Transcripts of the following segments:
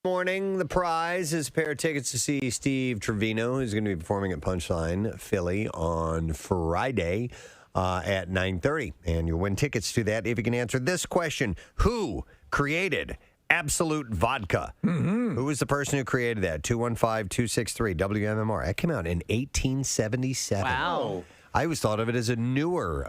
Morning. The prize is a pair of tickets to see Steve Trevino, who's going to be performing at Punchline Philly on Friday at 9:30. And you'll win tickets to that if you can answer this question. Who created Absolute Vodka? Who was the person who created that? 215-263 WMMR. That came out in 1877. Wow. I always thought of it as a newer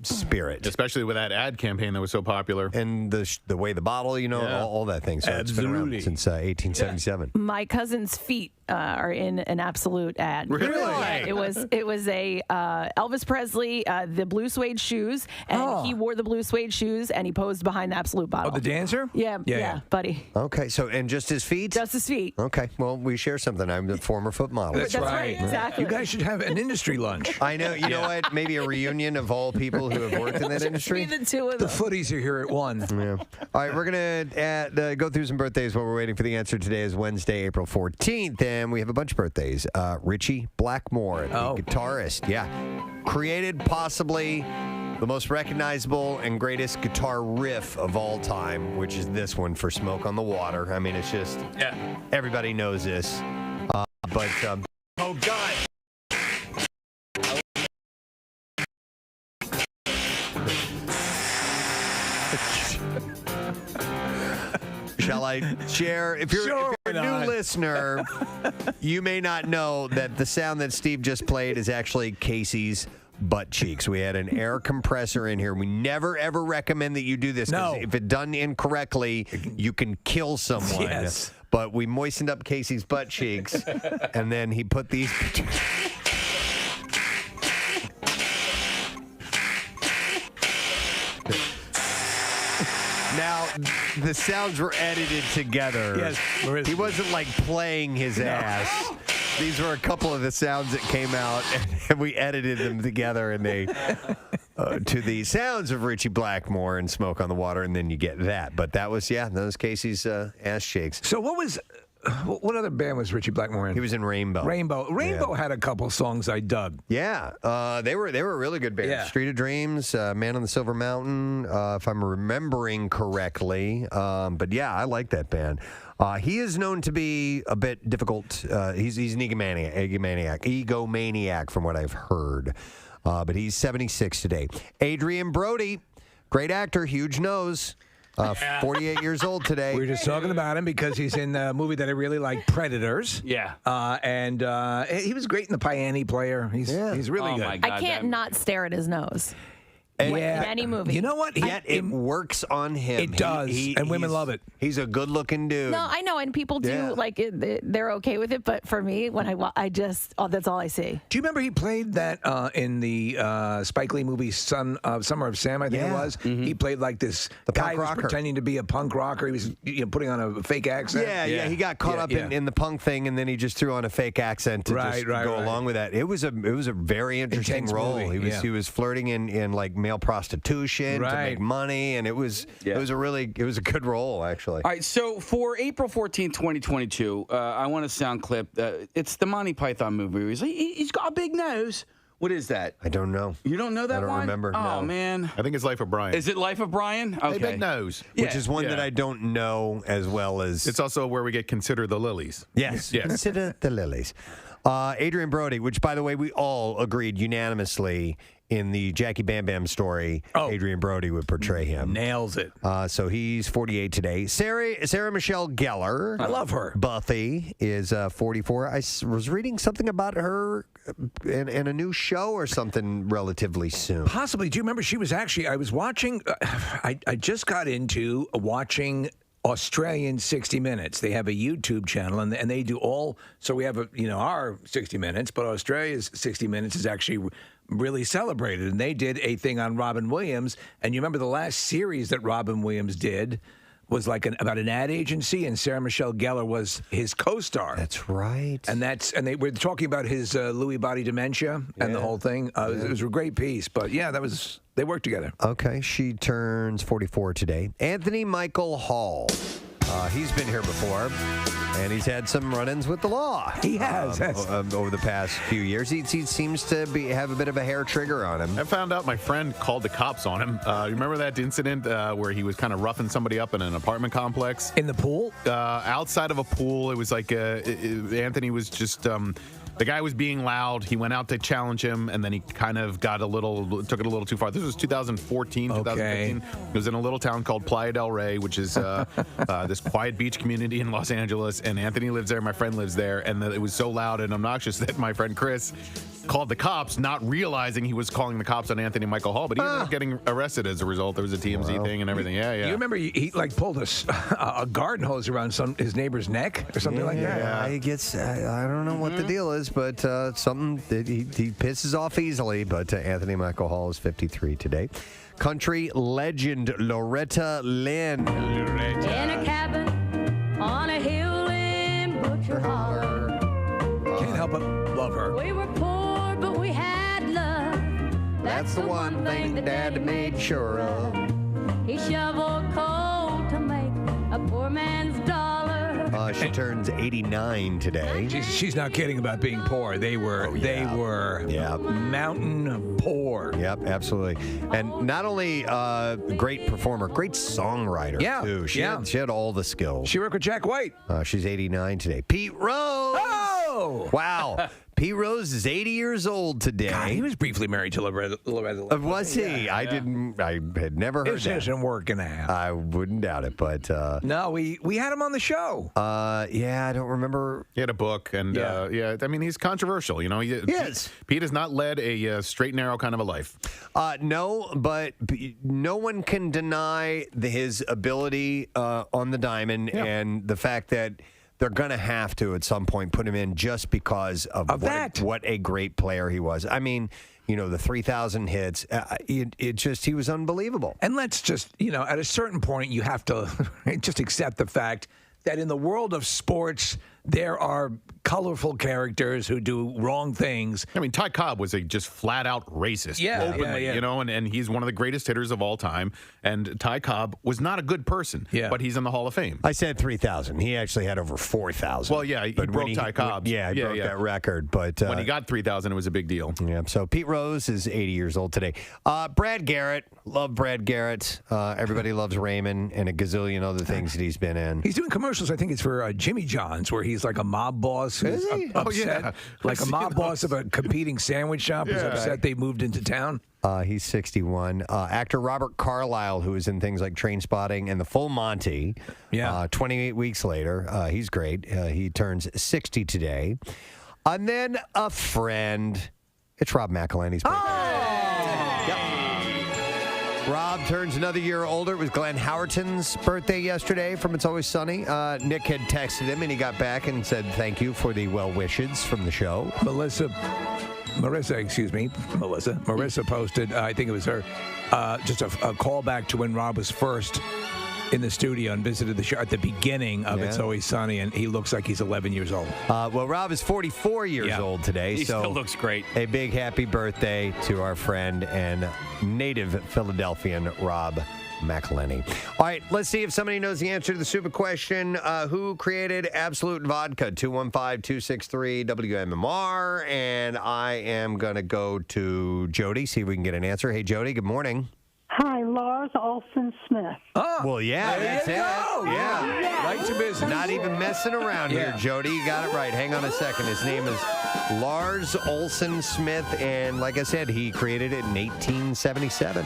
spirit. Especially with that ad campaign that was so popular. And the way the bottle, all that thing. So it's been around since 1877. My cousin's feet are in an Absolute ad. Really? Yeah, it was a Elvis Presley, the blue suede shoes, and he wore the blue suede shoes, and he posed behind the Absolute bottle. Oh, the dancer? Yeah, buddy. Okay, so, and just his feet? Just his feet. Okay, well, we share something. I'm a former foot model. That's right. Exactly. You guys should have an industry lunch. I know. You know what? Maybe a reunion of all people who have worked in that industry. Be the two of The them. footies are here at 1. Yeah. All right, we're going to go through some birthdays while we're waiting for the answer. Today is Wednesday, April 14th, and we have a bunch of birthdays. Richie Blackmore, the guitarist, created possibly the most recognizable and greatest guitar riff of all time, which is this one for Smoke on the Water. I mean, it's just, everybody knows this. Oh, God. Shall I share? If you're a new listener, you may not know that the sound that Steve just played is actually Casey's butt cheeks. We had an air compressor in here. We never, ever recommend that you do this. No. If it's done incorrectly, you can kill someone. Yes. But we moistened up Casey's butt cheeks, and then he put these... Now, the sounds were edited together. Yes. He wasn't like playing his ass. These were a couple of the sounds that came out, and we edited them together, and they to the sounds of Richie Blackmore and Smoke on the Water, and then you get that. But that was Casey's ass shakes. So what other band was Richie Blackmore in? He was in Rainbow. Rainbow had a couple songs I dug. Yeah, they were a really good band. Yeah. Street of Dreams, Man on the Silver Mountain, if I'm remembering correctly. But yeah, I like that band. He is known to be a bit difficult. He's an egomaniac from what I've heard. But he's 76 today. Adrian Brody, great actor, huge nose. 48 years old today. We were just talking about him because he's in the movie that I really like, Predators. Yeah. And he was great in The Piano Player. He's really good. My God, I can't not stare at his nose. And in any movie. You know what? Yet it works on him. It does, and women love it. He's a good-looking dude. No, I know, and people do like it. They're okay with it, but for me, when I just that's all I see. Do you remember he played that in the Spike Lee movie Summer of Sam? I think it was. Mm-hmm. He played like this guy who was pretending to be a punk rocker. He was putting on a fake accent. Yeah. He got caught up in the punk thing, and then he just threw on a fake accent to go along with that. It was a very interesting Intense role. movie. He was flirting in like male prostitution to make money, and it was a good role actually. All right, so for April 14th, 2022, I want a sound clip. It's the Monty Python movie. He's got a big nose. What is that? I don't know. You don't know that I don't one? remember. Oh, no. man. I think it's Life of Brian. Is it Life of Brian? Okay. Hey, big nose. Which is one that I don't know as well as... It's also where we get Consider the Lilies. Yes. Consider the Lilies. Adrian Brody, which, by the way, we all agreed unanimously in the Jackie Bam Bam story, Adrian Brody would portray him. Nails it. So he's 48 today. Sarah Michelle Gellar. I love her. Buffy is 44. I was reading something about her in a new show or something relatively soon. Possibly. Do you remember she was actually, I was watching, I just got into watching Australian 60 Minutes. They have a YouTube channel, and they do so we have our 60 Minutes, but Australia's 60 Minutes is actually really celebrated, and they did a thing on Robin Williams, and you remember the last series that Robin Williams did was like about an ad agency, and Sarah Michelle Gellar was his co-star. That's right. And they were talking about his Lewy body dementia and the whole thing. It was a great piece, but they worked together. Okay, she turns 44 today. Anthony Michael Hall. He's been here before, and he's had some run-ins with the law. He has. Over the past few years. He seems to have a bit of a hair trigger on him. I found out my friend called the cops on him. You remember that incident where he was kind of roughing somebody up in an apartment complex? In the pool? Outside of a pool. It was like Anthony was just... the guy was being loud. He went out to challenge him, and then he kind of took it a little too far. This was 2014, 2015. It was in a little town called Playa del Rey, which is this quiet beach community in Los Angeles. And Anthony lives there. My friend lives there. And it was so loud and obnoxious that my friend Chris called the cops, not realizing he was calling the cops on Anthony Michael Hall. But he ended up getting arrested as a result. There was a TMZ thing and everything. Yeah. You remember he like pulled a garden hose around his neighbor's neck or something like that? Yeah, he gets, I don't know what the deal is, but something that he pisses off easily. But Anthony Michael Hall is 53 today. Country legend Loretta Lynn. In a cabin on a hill in Butcher Hollow. Can't help but love her. We were poor, but we had love. That's the one thing that Dad made sure of. He shoveled coal to make a poor man's dollar. She turns 89 today. She's not kidding about being poor. They were mountain poor. Yep, absolutely. And not only great performer, great songwriter, too. She had all the skills. She worked with Jack White. She's 89 today. Pete Rose! Oh! Wow. Pete Rose is 80 years old today. God, he was briefly married to Loretta Lynn. Was he? Yeah. I had never heard it that. isn't working out. I wouldn't doubt it, but... no, we had him on the show. Yeah, I don't remember. He had a book, and I mean, he's controversial. You know, Pete has not led a straight and narrow kind of a life. No, but no one can deny his ability on the diamond and the fact that they're going to have to, at some point, put him in just because of what a great player he was. I mean, you know, the 3,000 hits, he was unbelievable. And let's just, at a certain point, you have to just accept the fact that in the world of sports, there are colorful characters who do wrong things. I mean, Ty Cobb was a just flat-out racist, openly, and he's one of the greatest hitters of all time. And Ty Cobb was not a good person, but he's in the Hall of Fame. I said 3,000. He actually had over 4,000. Well, yeah, he broke Ty Cobb's. He broke that record. But when he got 3,000, it was a big deal. Yeah. So Pete Rose is 80 years old today. Brad Garrett, love Brad Garrett. Everybody loves Raymond and a gazillion other things that he's been in. He's doing commercials. I think it's for Jimmy John's, where he's like a mob boss who's upset. Like a mob boss of a competing sandwich shop who's upset they moved into town. He's 61. Actor Robert Carlyle, who is in things like Trainspotting and The Full Monty. 28 weeks later. He's great. He turns 60 today. And then a friend. It's Rob McElhenney's birthday. Yep. Rob turns another year older. It was Glenn Howerton's birthday yesterday from It's Always Sunny. Nick had texted him, and he got back and said thank you for the well wishes from the show. Marissa posted, I think it was her, just a callback to when Rob was first in the studio and visited the show at the beginning of It's Always Sunny, and he looks like he's 11 years old. Well, Rob is 44 years old today. He still looks great. A big happy birthday to our friend and native Philadelphian Rob McElhenney. All right, let's see if somebody knows the answer to the stupid question. Who created Absolute Vodka? 215-263-WMMR. And I am going to go to Jody, see if we can get an answer. Hey, Jody, good morning. Hi, Lars Olson Smith. Oh, well, that's it. Yeah. Right to business. Not even messing around here, Jody. You got it right. Hang on a second. His name is Lars Olson Smith, and like I said, he created it in 1877.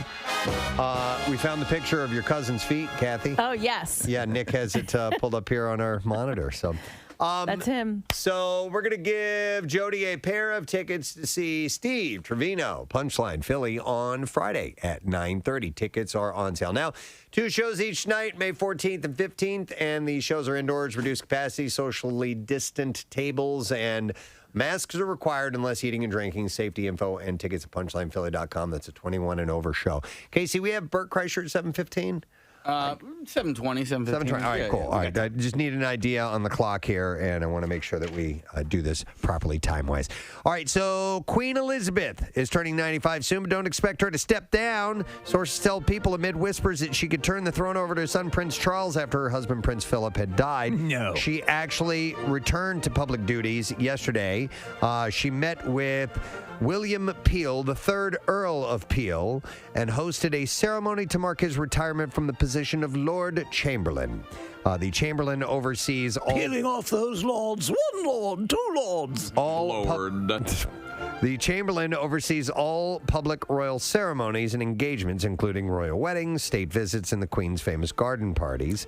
We found the picture of your cousin's feet, Kathy. Oh, yes. Yeah, Nick has it pulled up here on our monitor. So. That's him. So we're going to give Jody a pair of tickets to see Steve Trevino, Punchline Philly, on Friday at 9:30. Tickets are on sale. Now, 2 shows each night, May 14th and 15th, and the shows are indoors, reduced capacity, socially distant tables, and masks are required unless eating and drinking. Safety info and tickets at punchlinephilly.com. That's a 21 and over show. Casey, we have Bert Kreischer at 7:15. 7:20, 7:15. 7:20. All right, cool. All right, I just need an idea on the clock here, and I want to make sure that we do this properly time-wise. All right, so Queen Elizabeth is turning 95 soon, but don't expect her to step down. Sources tell People amid whispers that she could turn the throne over to her son Prince Charles after her husband Prince Philip had died. No. She actually returned to public duties yesterday. She met with William Peel, the third Earl of Peel, and hosted a ceremony to mark his retirement from the position of Lord Chamberlain. The Chamberlain oversees all... Peeling off those lords. One lord, two lords. The Chamberlain oversees all public royal ceremonies and engagements, including royal weddings, state visits, and the Queen's famous garden parties.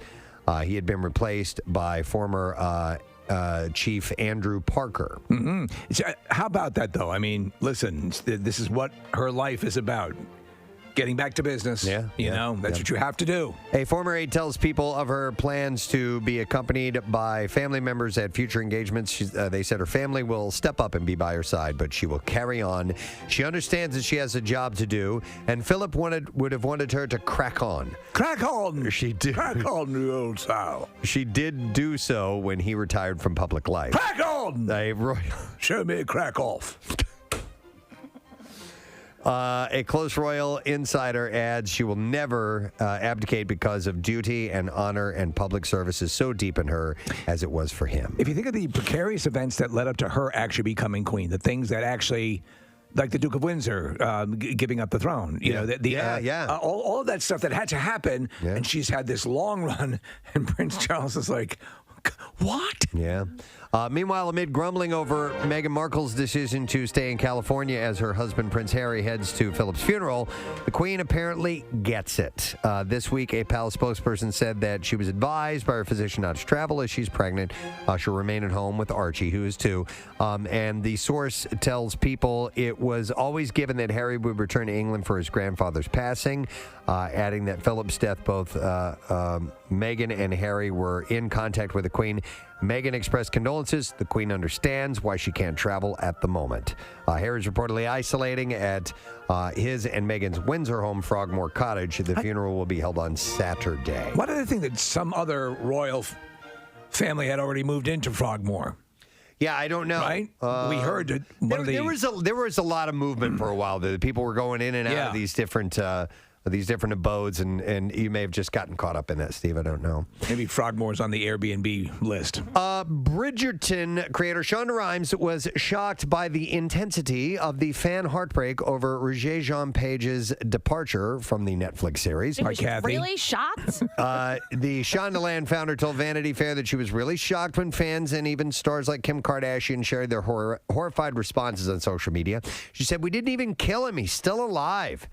He had been replaced by former... Chief Andrew Parker. Mm-hmm. How about that, though? I mean, listen, this is what her life is about. Getting back to business. That's what you have to do. A former aide tells People of her plans to be accompanied by family members at future engagements. They said her family will step up and be by her side, but she will carry on. She understands that she has a job to do, and Philip would have wanted her to crack on. Crack on! She did. Crack on, the old style. She did do so when he retired from public life. Crack on! Show me a crack off. A close royal insider adds she will never abdicate because of duty and honor, and public service is so deep in her as it was for him. If you think of the precarious events that led up to her actually becoming queen, the things that actually, like the Duke of Windsor giving up the throne, all of that stuff that had to happen, and she's had this long run, and Prince Charles is like, what? Yeah. Meanwhile, amid grumbling over Meghan Markle's decision to stay in California as her husband Prince Harry heads to Philip's funeral, the Queen apparently gets it. This week, a palace spokesperson said that she was advised by her physician not to travel as she's pregnant. She'll remain at home with Archie, who is 2. And the source tells People it was always given that Harry would return to England for his grandfather's passing, adding that Philip's death, both Meghan and Harry were in contact with the Queen. Meghan expressed condolences. The Queen understands why she can't travel at the moment. Harry's reportedly isolating at his and Meghan's Windsor home, Frogmore Cottage. The funeral will be held on Saturday. What other thing that some other royal family had already moved into Frogmore? Yeah, I don't know. Right? We heard that there was a lot of movement for a while. The people were going in and out of these different abodes, and you may have just gotten caught up in that, Steve. I don't know. Maybe Frogmore's on the Airbnb list. Bridgerton creator Shonda Rhimes was shocked by the intensity of the fan heartbreak over Regé-Jean Page's departure from the Netflix series. Was she really shocked? The Shondaland founder told Vanity Fair that she was really shocked when fans and even stars like Kim Kardashian shared their horrified responses on social media. She said, "We didn't even kill him. He's still alive."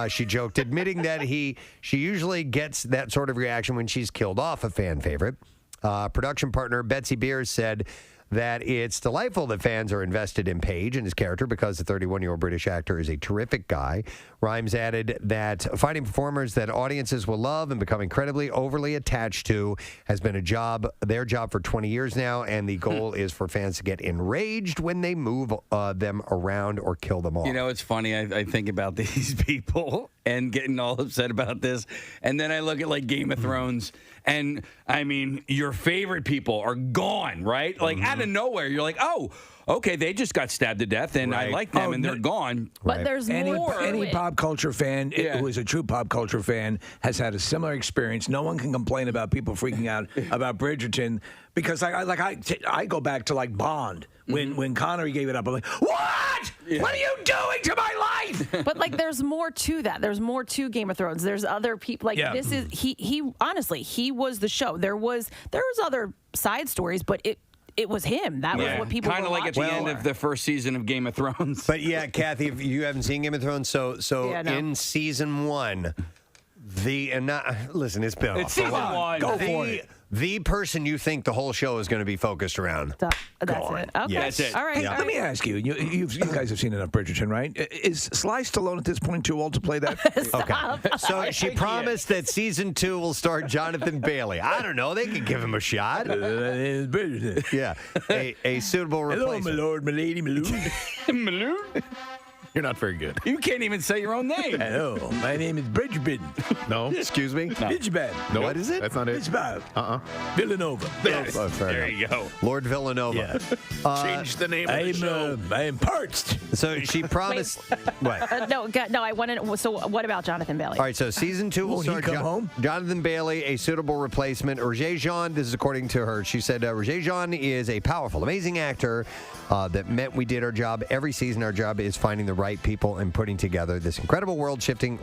She joked, admitting that she usually gets that sort of reaction when she's killed off a fan favorite. Production partner Betsy Beers said that it's delightful that fans are invested in Page and his character because the 31-year-old British actor is a terrific guy. Rhimes added that finding performers that audiences will love and become incredibly overly attached to has been their job for 20 years now, and the goal is for fans to get enraged when they move them around or kill them off. You know, it's funny. I think about these people and getting all upset about this, and then I look at like Game of Thrones, and I mean, your favorite people are gone, right? Like out of nowhere, you're like, oh, okay, they just got stabbed to death, and I like them, and they're gone. But there's more. Any pop culture fan who is a true pop culture fan has had a similar experience. No one can complain about people freaking out about Bridgerton because I go back to like Bond when Connery gave it up. I'm like, what? Yeah. What are you doing to my life? But like, there's more to that. There's more to Game of Thrones. There's other people. Like this is he honestly he was the show. There was other side stories, but it was him. That was what people kind of were like at the end of the first season of Game of Thrones. But yeah, Kathy, if you haven't seen Game of Thrones, in season 1, listen, it's been it's season 1. Go for it. The person you think the whole show is going to be focused around. That's it. Okay. Yeah, that's it. All right. Hey, let me ask you. You guys have seen enough Bridgerton, right? Is Sly Stallone at this point too old to play that? Okay. So she promised that season 2 will start Jonathan Bailey. I don't know. They could give him a shot. Yeah. A suitable replacement. Hello, my lord, my lady, my lord. Maloon? You're not very good. You can't even say your own name. Hello, my name is Bridgebin. No. Excuse me? Bridgebin. No. What is it? That's not it. Bridgebin. Uh-uh. Villanova. Oh, fair There enough. you go. Lord Villanova. Change the name of the show. I am parched. So she promised. What? No, I want to. So what about Jonathan Bailey? All right, so season 2 will Won't he start. come home? Jonathan Bailey, a suitable replacement. Roger Jean, this is according to her. She said, Roger Jean is a powerful, amazing actor that meant we did our job. Every season, our job is finding the right people and putting together this incredible world-shifting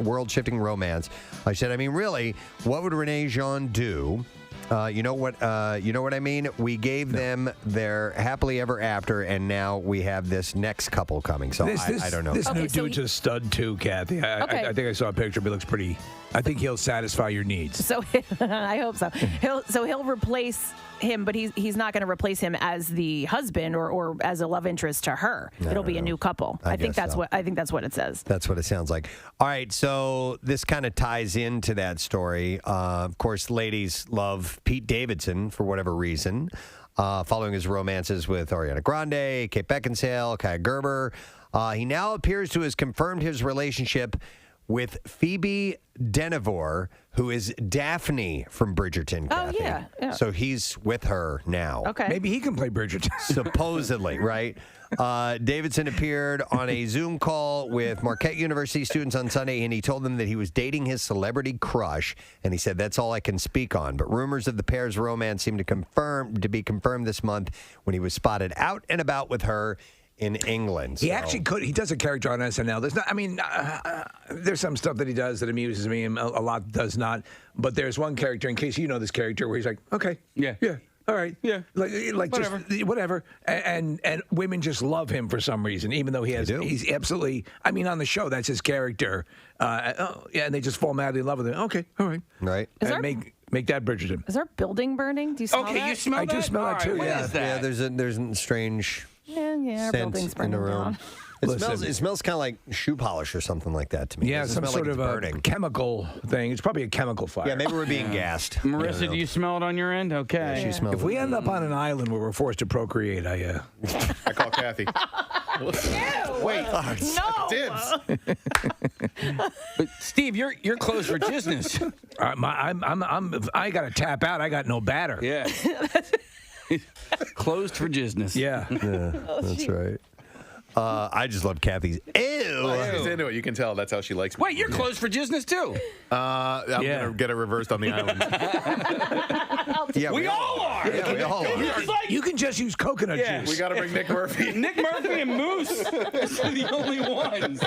romance. I said, I mean, really, what would Renee Jean do? You know what I mean? We gave them their happily ever after, and now we have this next couple coming. So I don't know. This Okay, new so dude's a stud too, Kathy. Okay. I think I saw a picture. But he looks pretty. I think he'll satisfy your needs. So I hope so. He'll replace him, but he's not going to replace him as the husband or as a love interest to her. It'll be a new couple. I think that's what it says. That's what it sounds like. All right, so this kind of ties into that story. Of course, ladies love Pete Davidson for whatever reason, following his romances with Ariana Grande, Kate Beckinsale, Kaya Gerber. He now appears to have confirmed his relationship with Phoebe Denevor, who is Daphne from Bridgerton. Oh, Kathy. yeah. So he's with her now. Okay. Maybe he can play Bridgerton. Supposedly, right? Davidson appeared on a Zoom call with Marquette University students on Sunday, and he told them that he was dating his celebrity crush, and he said, that's all I can speak on. But rumors of the pair's romance seem to be confirmed this month when he was spotted out and about with her in England. He actually could. He does a character on SNL. There's not. I mean, there's some stuff that he does that amuses me, and a lot does not. But there's one character, in case you know this character, where he's like, okay, yeah, all right, yeah, like whatever. just whatever, and women just love him for some reason, even though he's absolutely. I mean, on the show, that's his character. And they just fall madly in love with him. Okay, all right, right. Make that Bridgerton. Is our building burning? Do you smell that? Okay, you smell that? I do smell that too. What Yeah. is that? Yeah, there's a strange Yeah, our scent building's in burning the room. down. It smells kind of like shoe polish or something like that to me. Yeah, It doesn't some smell sort like of it's a burning. chemical thing. It's probably a chemical fire. Yeah, maybe we're being gassed. Marissa, do you smell it on your end? Okay. She smells If we it. end up on an island where we're forced to procreate, I I call Kathy. Wait, no. Dibs. But Steve, you're closed for business. I got to tap out. I got no batter. Yeah. Closed for business. Yeah. That's right. I just love Kathy's. Ew. She's into it. You can tell that's how she likes me. Wait, you're closed for business too. I'm going to get it reversed on the island. Yeah, We all are. Yeah, we all are. You can just use coconut juice. We got to bring Nick Murphy. Nick Murphy and Moose are the only ones.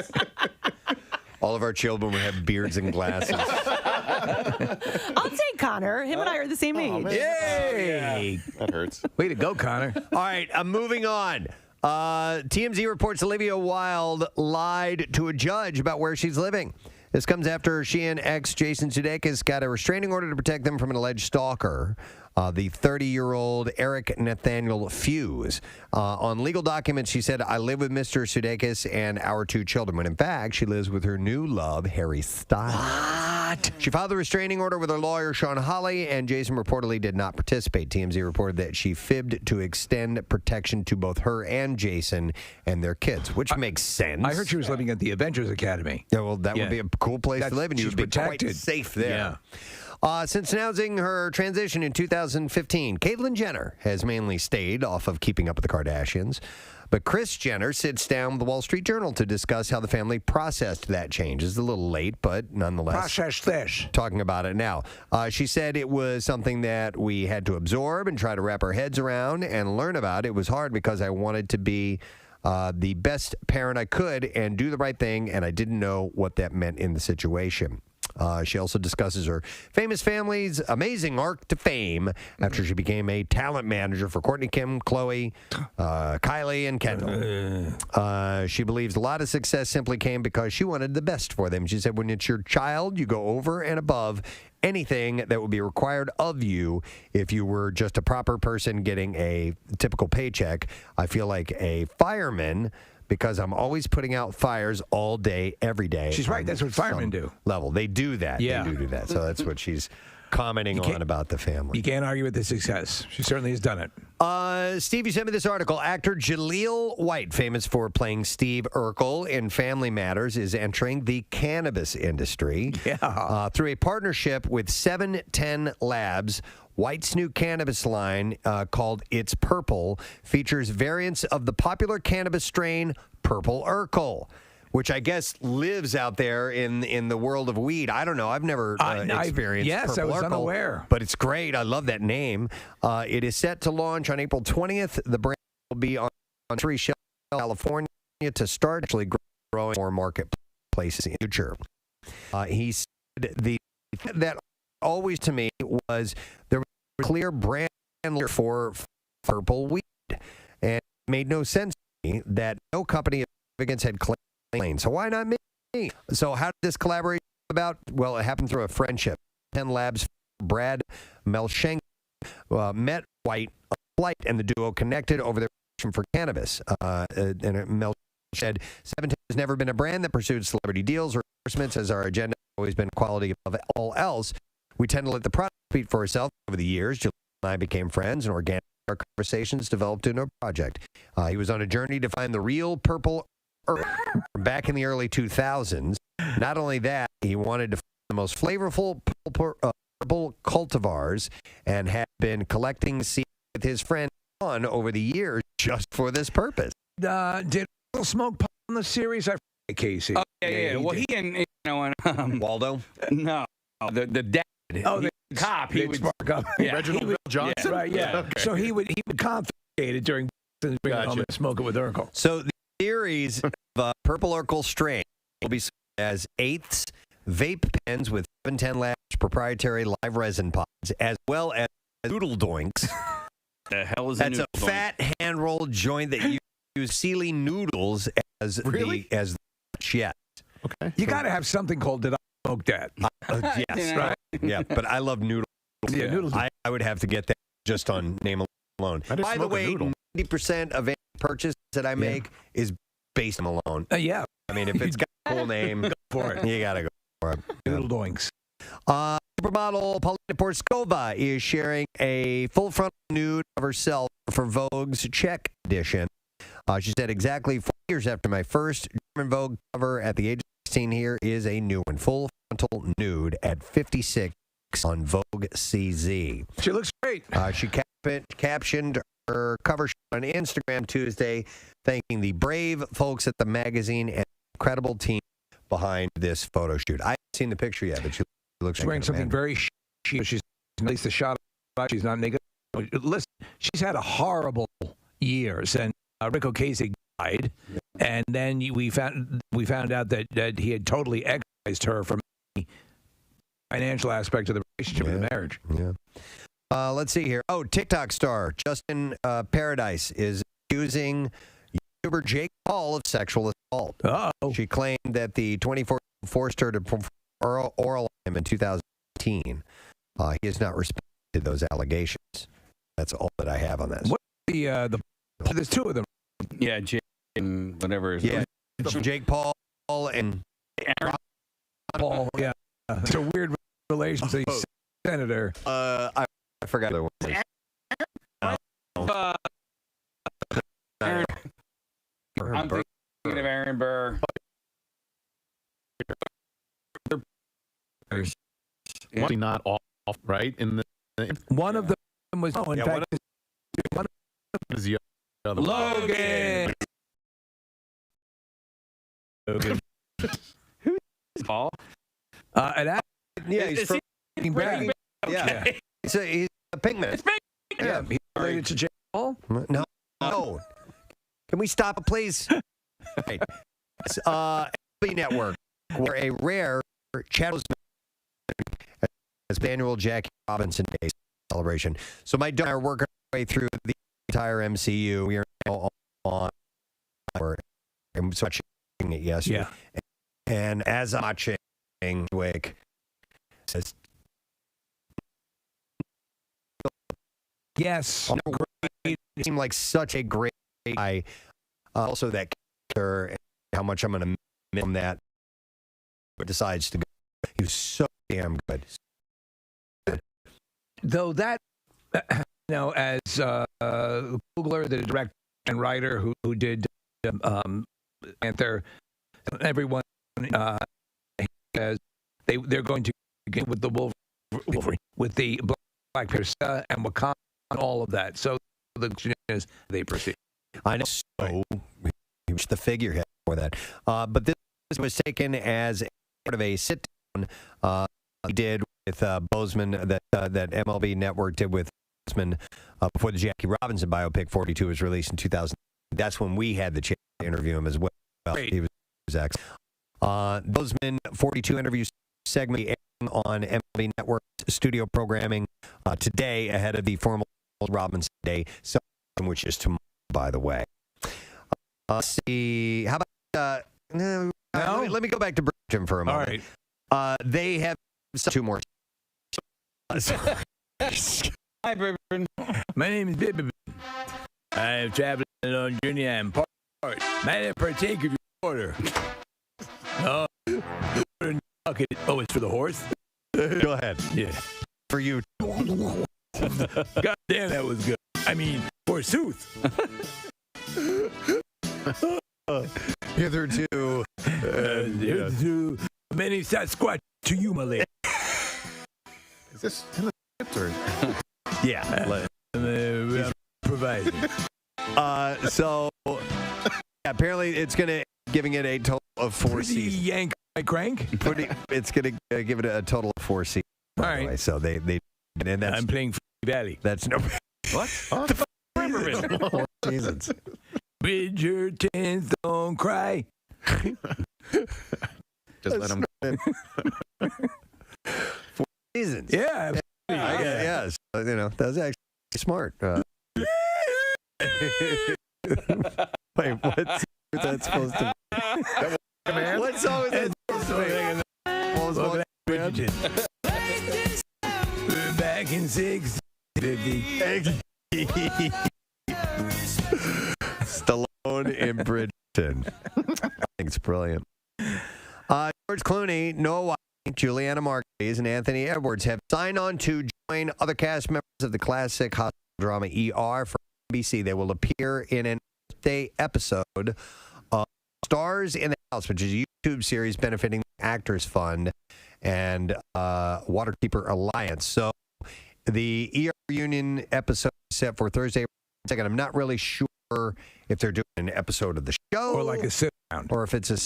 All of our children will have beards and glasses. I'll take Connor. Him and I are the same age. Yay! That hurts. Way to go, Connor. All right, I'm moving on. TMZ reports Olivia Wilde lied to a judge about where she's living. This comes after she and ex Jason Sudeikis got a restraining order to protect them from an alleged stalker, the 30-year-old Eric Nathaniel Fuse. On legal documents, she said, I live with Mr. Sudeikis and our 2 children, when in fact, she lives with her new love, Harry Styles. What? She filed a restraining order with her lawyer, Sean Hawley, and Jason reportedly did not participate. TMZ reported that she fibbed to extend protection to both her and Jason and their kids, which makes sense. I heard she was living at the Avengers Academy. Yeah, well, that would be a cool place to live, and you she's would be protected. quite safe there. Yeah. Since announcing her transition in 2015, Caitlyn Jenner has mainly stayed off of Keeping Up with the Kardashians. But Kris Jenner sits down with the Wall Street Journal to discuss how the family processed that change. It's a little late, but nonetheless. Process this. Talking about it now. She said it was something that we had to absorb and try to wrap our heads around and learn about. It was hard because I wanted to be the best parent I could and do the right thing, and I didn't know what that meant in the situation. She also discusses her famous family's amazing arc to fame after she became a talent manager for Kourtney, Kim, Khloe, Kylie, and Kendall. She believes a lot of success simply came because she wanted the best for them. She said, when it's your child, you go over and above anything that would be required of you if you were just a proper person getting a typical paycheck. I feel like a fireman because I'm always putting out fires all day, every day. She's right. That's what firemen do. Level. They do that. Yeah. They do that. So that's what she's commenting on about the family. You can't argue with the success. She certainly has done it. Steve, you sent me this article. Actor Jaleel White, famous for playing Steve Urkel in Family Matters, is entering the cannabis industry. Yeah. Through a partnership with 710 Labs, White's new cannabis line called It's Purple features variants of the popular cannabis strain Purple Urkel, which I guess lives out there in the world of weed. I don't know. I've never experienced yes, Purple I was Urkel, unaware. but it's great. I love that name. It is set to launch on April 20th. The brand will be on 3 shelves in California to start actually growing more marketplaces in the future. He said that always to me was there was a clear brand for purple weed, and it made no sense to me that no company of significance had claimed. So why not me? So how did this collaboration come about? Well, it happened through a friendship. 10 Labs Brad Melshenk met White on a flight, and the duo connected over their passion for cannabis. And Mel said, 710 has never been a brand that pursued celebrity deals or endorsements, as our agenda has always been quality above all else. We tend to let the product speak for itself. Over the years, Julie and I became friends, and organic our conversations developed into a project. He was on a journey to find the real purple earth from back in the early 2000s. Not only that, he wanted to find the most flavorful purple cultivars and had been collecting seeds with his friend on over the years just for this purpose. Did Will smoke pot on the series? I forget, Casey. Oh, yeah. Well, he and Waldo? No, the dad. Oh, the cop. He would spark up. Reginald Bill Johnson? Right, yeah. Okay. So he would confiscate it during bring it home and smoke it with Urkel. So the series of Purple Urkel strain will be sold as eighths vape pens with 710 Labs proprietary live resin pods, as well as noodle doinks. The hell is That's a a fat hand rolled joint that you use Sealy noodles as the yes. Okay. You got to have something called "Did I Smoke That?" Yes, right? Yeah, but I love noodles. Yeah, noodles. I would have to get that just on name alone. By the way, 90% of any purchase that I make is based on Malone. Yeah. I mean, if it's got a cool name, Go for it. you got to go for it. Noodle doinks. Supermodel Paulina Porskova is sharing a full frontal nude of herself for Vogue's Czech edition. She said, exactly 4 years after my first German Vogue cover at the age of 16, here is a new one. Full frontal nude at 56 on Vogue CZ. She looks great. She captioned her cover shot on Instagram Tuesday, thanking the brave folks at the magazine and the incredible team behind this photo shoot. I haven't seen the picture yet, but she looks She's wearing something very chic. She's at least the shot. She's not naked. Listen, she's had a horrible years, and Rick Ocasek died, and then we found out that he had totally excised her from the financial aspect of the relationship and the marriage. Yeah. Let's see here. Oh, TikTok star Justin Paradise is accusing YouTuber Jake Paul of sexual assault. Oh. She claimed that the 24 forced her to perform oral on him in 2018. He has not responded to those allegations. That's all that I have on that. What there's two of them. Yeah, Jake and whatever. Yeah, Jake Paul and Aaron Paul. Yeah, it's a weird relation to the senator. I forgot the one. Aaron. I'm thinking of Aaron Burr. Not off, right? In the One of them was. Oh, in fact, one is the other Logan. Who's Paul? He's from Breaking Bad. Yeah, he's a Pinkman. It's big. Yeah, he's related to Jake Paul. No. Can we stop, please? Right. MLB Network, where a rare Chadwick as annual Jackie Robinson Day celebration. So my daughter and I are working our way through the entire MCU. We are now on. I'm watching it yesterday. Yeah. And as I'm watching Wick, says, Yes. It seemed like such a great guy. Also, that character, and how much I'm going to miss him that decides to go. He was so damn good. though that, as Kugler, the director and writer who did Panther, everyone they're going to get with the Wolverine, with the Black Panther and Wakanda, all of that. So the question is, they proceed. I know. So he was the figurehead for that. But this was taken as part of a sit-down he did with Bozeman, that MLB Network did with Bozeman before the Jackie Robinson biopic 42 was released in 2000. That's when we had the chance to interview him as well. Great. He was excellent. Bozeman 42 interview segment airing on MLB Network's studio programming today ahead of the formal Robinson Day, which is tomorrow, by the way. Let's see. How about let me go back to Bridgeton for a moment. All right. They have two more. Hi, Bridgeton. My name is Bibb. I am traveling on journey. I am part. May I partake of your order? Oh, it's for the horse? Go ahead. Yeah. For you. God damn, that was good. I mean, forsooth. Hitherto. Hitherto. Many Sasquatch to you, my lady. Is this in the script or? Yeah. I'm providing. So apparently it's giving it a total of 4 seasons. Yank my crank. It's gonna give it a total of 4 seasons. All right. Way. So they and that's, I'm playing Valley. That's no. What? 4 seasons. Bridgerton, don't cry. Just let him go. 4 seasons. Yeah. Yes. That was actually smart. Wait, what's that supposed to be? What song is that supposed to be? Bridgerton. We're back in 650. Stallone in Bridgeton. I think it's brilliant. George Clooney, Noah White, Juliana Margulies, and Anthony Edwards have signed on to join other cast members of the classic hospital drama ER for NBC. They will appear in an Earth-Day episode of Stars in the House, which is a YouTube series benefiting the Actors Fund and Waterkeeper Alliance. So the ER reunion episode is set for Thursday. Second, I'm not really sure if they're doing an episode of the show Or like a sit-down. or if it's a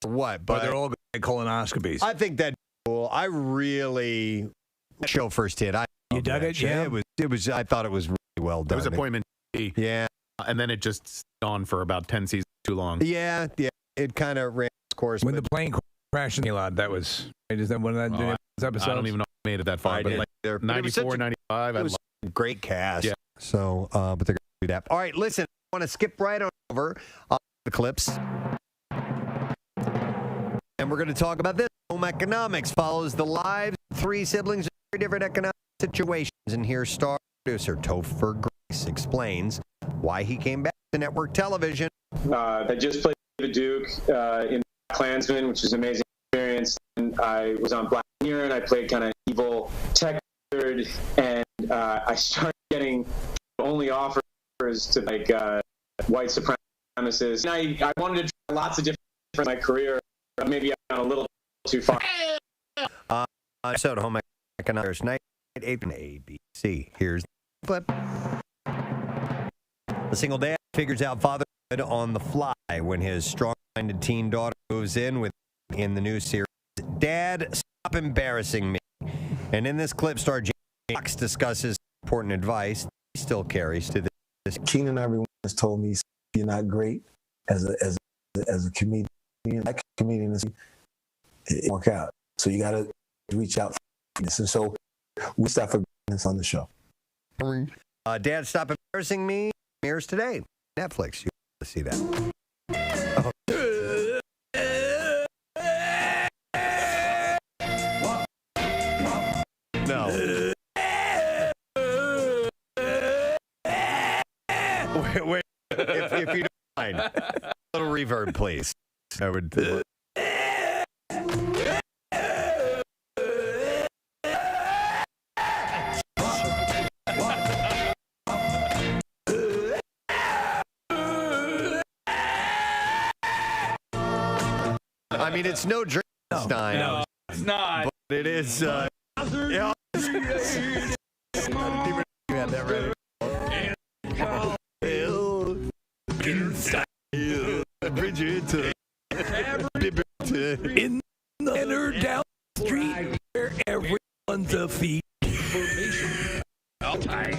what, but they're all going to colonoscopies. I think that's cool. I really show first hit. You dug it? Show. Yeah. It was. I thought it was really well It done. was appointment D. Yeah. And then it just stayed on for about 10 seasons too long. Yeah. It kind of ran its course. When the plane crashed in the lot, that was. Is that one of the episodes? I don't even know if I made it that far. But like 94, 95. It was a great cast. Yeah. So, but they're going to do that. All right. Listen, I want to skip right on over the clips. And we're going to talk about this. Home economics follows the lives of 3 siblings in very different economic situations. And here's star producer Topher Grace explains why he came back to network television. I just played the Duke in Klansman, which was an amazing experience. And I was on Black Mirror, and I played kind of evil tech nerd. And I started getting only offers to like white supremacists. And I wanted to try lots of different in my career. Maybe I've gone a little too far. So, home economics night 8 on ABC. Here's the clip. A single dad figures out fatherhood on the fly when his strong-minded teen daughter moves in the new series. Dad, stop embarrassing me. And in this clip, star James Fox discusses important advice he still carries to this. Keenan, everyone has told me you're not great as a comedian. That comedian is it work out. So you got to reach out for this. And so we start for this on the show. Dad, stop embarrassing me. Mirrors today. Netflix. You to see that. Oh. No. Wait. If you don't mind, a little reverb, please. I would. I mean, it's no Stein. No, it's not. But it is. Yeah. You had that ready. In the center down the street where everyone's a feet. All right,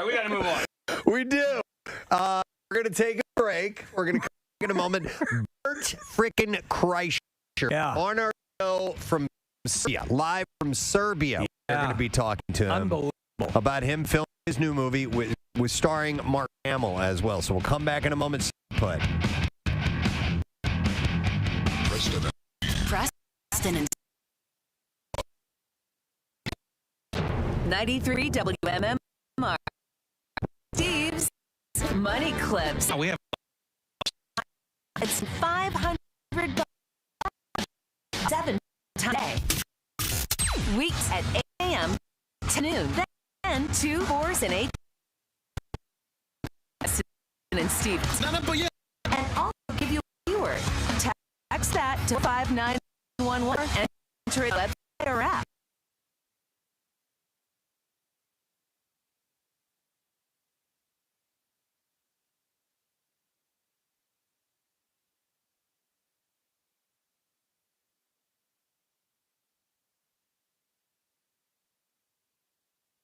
we got to move on. We do. We're going to take a break. We're going to come back in a moment. Bert frickin' Kreischer on our show from Serbia, live from Serbia. We're going to be talking to him about him filming his new movie with starring Mark Hamill as well. So we'll come back in a moment. Put. Preston and 93 WMMR. Steve's Money Clips. We have. It's $500. 7 today. Weeks at 8 a.m. to noon. Then 2 4s and 8. And Steve. And I'll give you a keyword. Text that to 5911 and enter it website or app.